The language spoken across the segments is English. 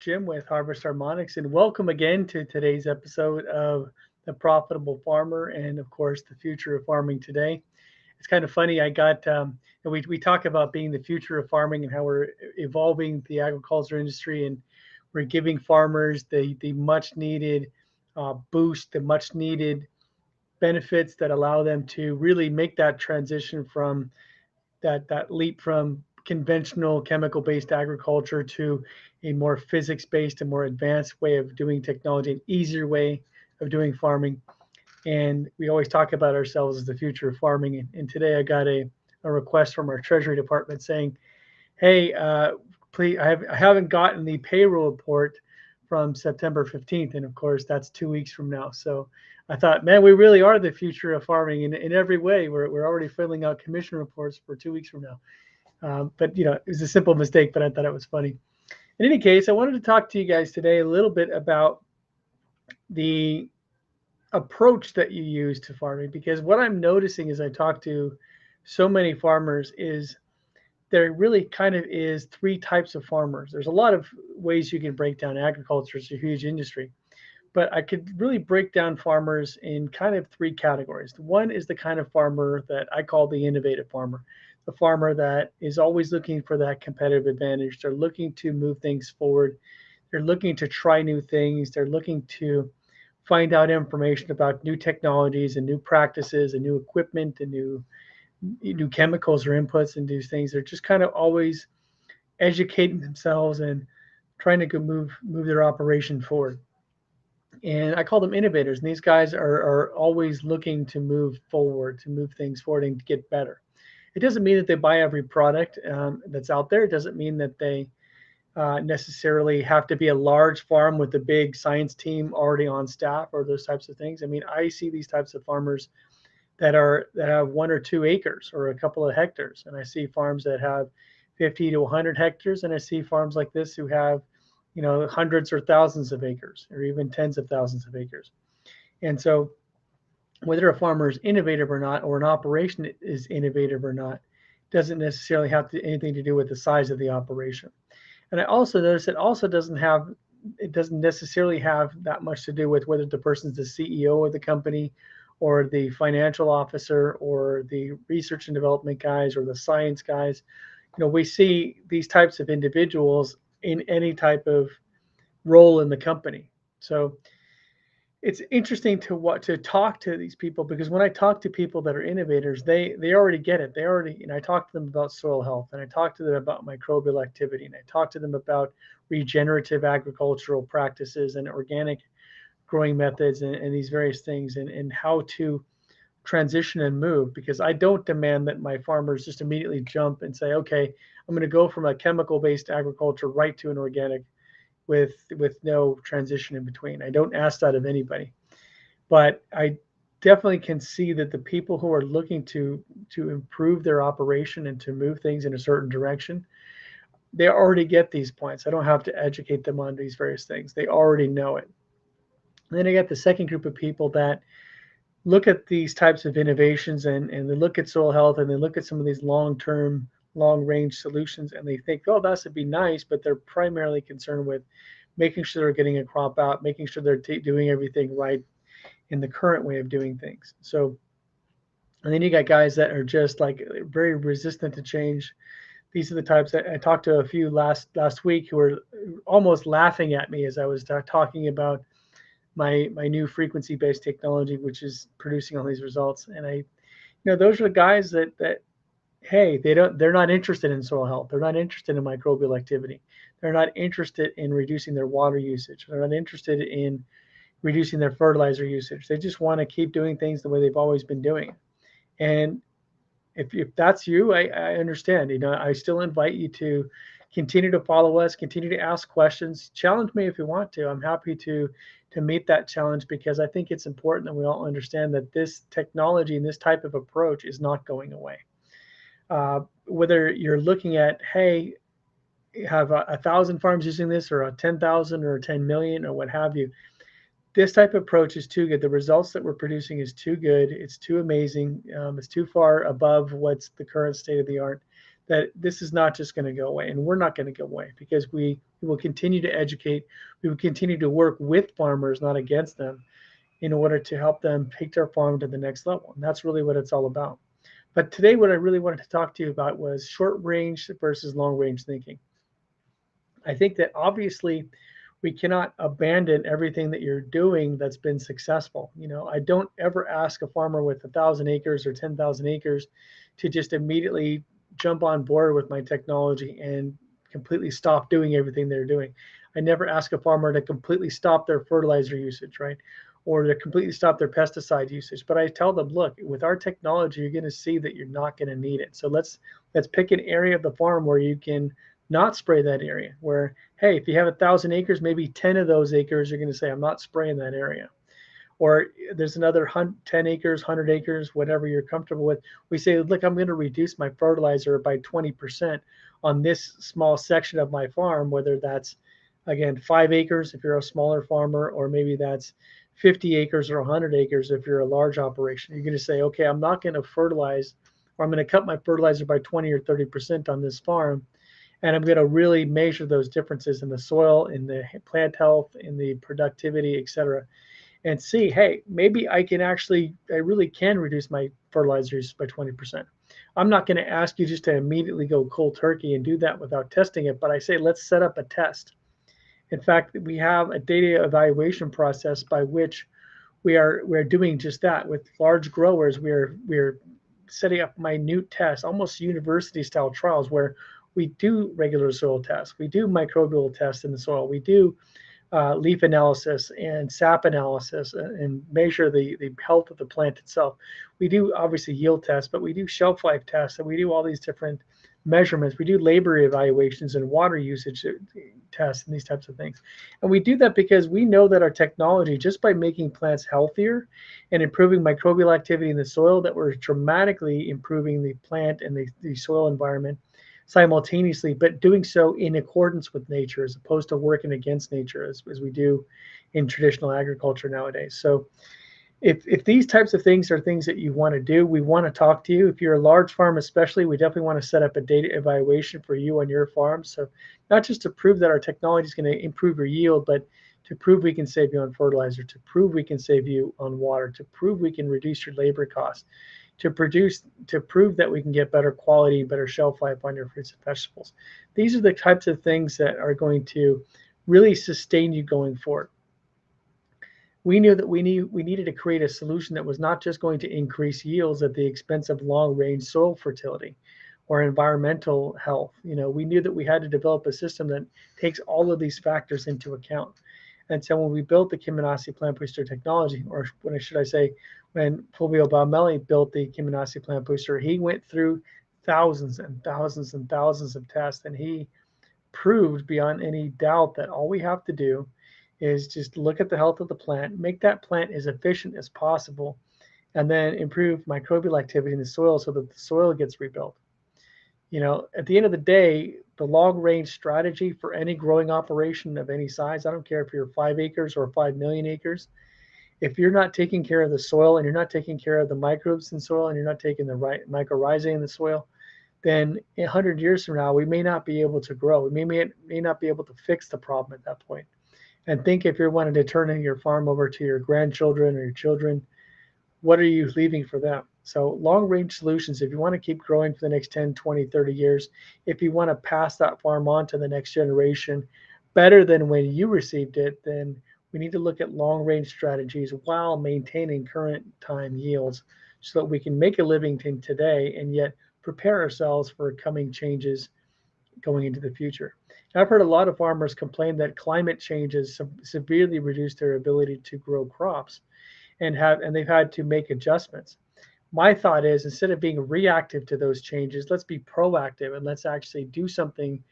Jim with Harvest Harmonics, and welcome again to today's episode of The Profitable Farmer and, of course, the future of farming today. It's kind of funny. We talk about being the future of farming and how we're evolving the agriculture industry, and we're giving farmers the much needed boost, the much needed benefits that allow them to really make that transition from that leap from conventional chemical based agriculture to a more physics based and more advanced way of doing technology, an easier way of doing farming. And we always talk about ourselves as the future of farming. And today I got a request from our Treasury Department saying, hey, please, I haven't gotten the payroll report from September 15th. And of course, that's 2 weeks from now. So I thought, man, we really are the future of farming in every way. We're already filling out commission reports for 2 weeks from now. But it was a simple mistake, but I thought it was funny. In any case, I wanted to talk to you guys today a little bit about the approach that you use to farming, because what I'm noticing as I talk to so many farmers is there really kind of is three types of farmers. There's a lot of ways you can break down agriculture. It's a huge industry, but I could really break down farmers in kind of three categories. One is the kind of farmer that I call the innovative farmer, the farmer that is always looking for that competitive advantage. They're looking to move things forward. They're looking to try new things. They're looking to find out information about new technologies and new practices and new equipment and new chemicals or inputs and these things. They're just kind of always educating themselves and trying to move their operation forward. And I call them innovators. And these guys are always looking to move forward, to move things forward and get better. It doesn't mean that they buy every product that's out there. It doesn't mean that they necessarily have to be a large farm with a big science team already on staff or those types of things. I mean, I see these types of farmers that have 1 or 2 acres or a couple of hectares, and I see farms that have 50 to 100 hectares, and I see farms like this who have hundreds or thousands of acres or even tens of thousands of acres. And so whether a farmer is innovative or not, or an operation is innovative or not, doesn't necessarily have anything to do with the size of the operation. And I also notice it doesn't necessarily have that much to do with whether the person's the CEO of the company or the financial officer or the research and development guys or the science guys. We see these types of individuals in any type of role in the company. So it's interesting to talk to these people, because when I talk to people that are innovators, they already get it. They already, I talk to them about soil health, and I talk to them about microbial activity, and I talk to them about regenerative agricultural practices and organic growing methods and these various things, and how to transition and move, because I don't demand that my farmers just immediately jump and say, okay, I'm going to go from a chemical based agriculture right to an organic with no transition in between. I don't ask that of anybody, but I definitely can see that the people who are looking to improve their operation and to move things in a certain direction, they already get these points. I don't have to educate them on these various things. They already know it. And then I got the second group of people that look at these types of innovations, and they look at soil health, and they look at some of these long-term, long-range solutions, and they think, oh, that would be nice, but they're primarily concerned with making sure they're getting a crop out, making sure they're doing everything right in the current way of doing things. So, and then you got guys that are just like very resistant to change. These are the types that I talked to a few last week who were almost laughing at me as I was talking about my new frequency based technology, which is producing all these results. And those are the guys that hey, they're not interested in soil health. They're not interested in microbial activity. They're not interested in reducing their water usage. They're not interested in reducing their fertilizer usage. They just want to keep doing things the way they've always been doing. And if that's you, I understand. I still invite you to continue to follow us, continue to ask questions, challenge me if you want to. I'm happy to meet that challenge, because I think it's important that we all understand that this technology and this type of approach is not going away. Whether you're looking at, hey, you have 1,000 farms using this, or a 10,000 or 10 million or what have you, this type of approach is too good. The results that we're producing is too good. It's too amazing. It's too far above what's the current state of the art, that this is not just going to go away, and we're not going to go away, because we will continue to educate. We will continue to work with farmers, not against them, in order to help them take their farm to the next level. And that's really what it's all about. But today, what I really wanted to talk to you about was short range versus long range thinking. I think that obviously we cannot abandon everything that you're doing that's been successful. I don't ever ask a farmer with 1,000 acres or 10,000 acres to just immediately jump on board with my technology and completely stop doing everything they're doing. I never ask a farmer to completely stop their fertilizer usage, right? Or to completely stop their pesticide usage. But I tell them, look, with our technology, you're going to see that you're not going to need it. So let's pick an area of the farm where you can not spray that area. Where, hey, if you have 1,000 acres, maybe 10 of those acres you're going to say, I'm not spraying that area. Or there's another 10 acres, 100 acres, whatever you're comfortable with. We say, look, I'm going to reduce my fertilizer by 20% on this small section of my farm, whether that's, again, 5 acres if you're a smaller farmer, or maybe that's 50 acres or 100 acres if you're a large operation. You're going to say, okay, I'm not going to fertilize, or I'm going to cut my fertilizer by 20 or 30% on this farm. And I'm going to really measure those differences in the soil, in the plant health, in the productivity, et cetera, and see, hey, maybe I really can reduce my fertilizer use by 20%. I'm not going to ask you just to immediately go cold turkey and do that without testing it, but I say, let's set up a test. In fact, we have a data evaluation process by which we're doing just that with large growers. We're setting up minute tests, almost university style trials, where we do regular soil tests, we do microbial tests in the soil, we do leaf analysis and sap analysis, and measure the health of the plant itself. We do obviously yield tests, but we do shelf life tests, and we do all these different measurements. We do labor evaluations and water usage tests and these types of things. And we do that because we know that our technology, just by making plants healthier and improving microbial activity in the soil, that we're dramatically improving the plant and the soil environment simultaneously, but doing so in accordance with nature as opposed to working against nature as we do in traditional agriculture nowadays. So if these types of things are things that you want to do, we want to talk to you. If you're a large farm especially, we definitely want to set up a data evaluation for you on your farm. So not just to prove that our technology is going to improve your yield, but to prove we can save you on fertilizer, to prove we can save you on water, to prove we can reduce your labor costs, to prove that we can get better quality, better shelf life on your fruits and vegetables. These are the types of things that are going to really sustain you going forward. We knew that we needed to create a solution that was not just going to increase yields at the expense of long-range soil fertility or environmental health. We knew that we had to develop a system that takes all of these factors into account. And so when we built the Kyminasi Plant Booster technology, or when Fulvio Baumelli built the Kyminasi Plant Booster, he went through thousands and thousands and thousands of tests, and he proved beyond any doubt that all we have to do is just look at the health of the plant, make that plant as efficient as possible, and then improve microbial activity in the soil so that the soil gets rebuilt. At the end of the day, the long-range strategy for any growing operation of any size, I don't care if you're 5 acres or 5 million acres, if you're not taking care of the soil and you're not taking care of the microbes in soil and you're not taking the right mycorrhizae in the soil, then 100 years from now, we may not be able to grow. We may not be able to fix the problem at that point. And think, if you're wanting to turn in your farm over to your grandchildren or your children, what are you leaving for them? So long-range solutions, if you want to keep growing for the next 10, 20, 30 years, if you want to pass that farm on to the next generation better than when you received it, then we need to look at long-range strategies while maintaining current time yields so that we can make a living today and yet prepare ourselves for coming changes going into the future. And I've heard a lot of farmers complain that climate change has severely reduced their ability to grow crops, and they've had to make adjustments. My thought is, instead of being reactive to those changes, let's be proactive and let's actually do something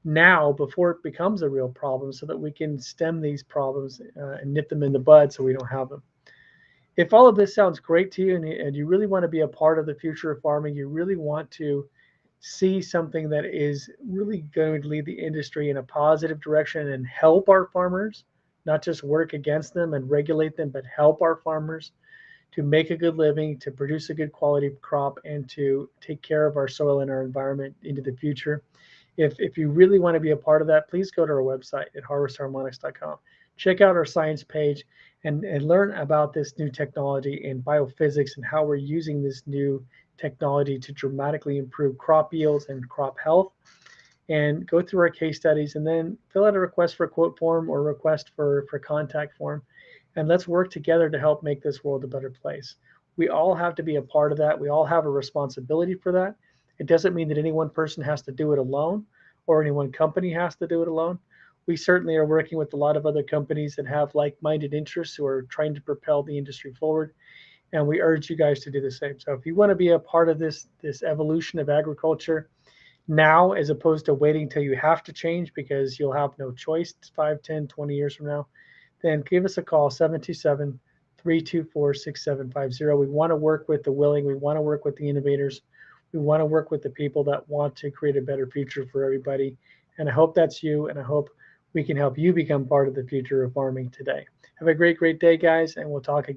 now before it becomes a real problem so that we can stem these problems and nip them in the bud so we don't have them. If all of this sounds great to you and you really want to be a part of the future of farming, you really want to see something that is really going to lead the industry in a positive direction and help our farmers, not just work against them and regulate them, but help our farmers to make a good living, to produce a good quality crop, and to take care of our soil and our environment into the future. If you really want to be a part of that, please go to our website at harvestharmonics.com. Check out our science page and learn about this new technology in biophysics and how we're using this new technology to dramatically improve crop yields and crop health. And go through our case studies and then fill out a request for quote form or request for contact form. And let's work together to help make this world a better place. We all have to be a part of that. We all have a responsibility for that. It doesn't mean that any one person has to do it alone or any one company has to do it alone. We certainly are working with a lot of other companies that have like-minded interests who are trying to propel the industry forward. And we urge you guys to do the same. So if you want to be a part of this evolution of agriculture now, as opposed to waiting till you have to change because you'll have no choice 5, 10, 20 years from now, then give us a call, 727-324-6750. We want to work with the willing. We want to work with the innovators. We want to work with the people that want to create a better future for everybody. And I hope that's you, and I hope we can help you become part of the future of farming today. Have a great day, guys, and we'll talk again.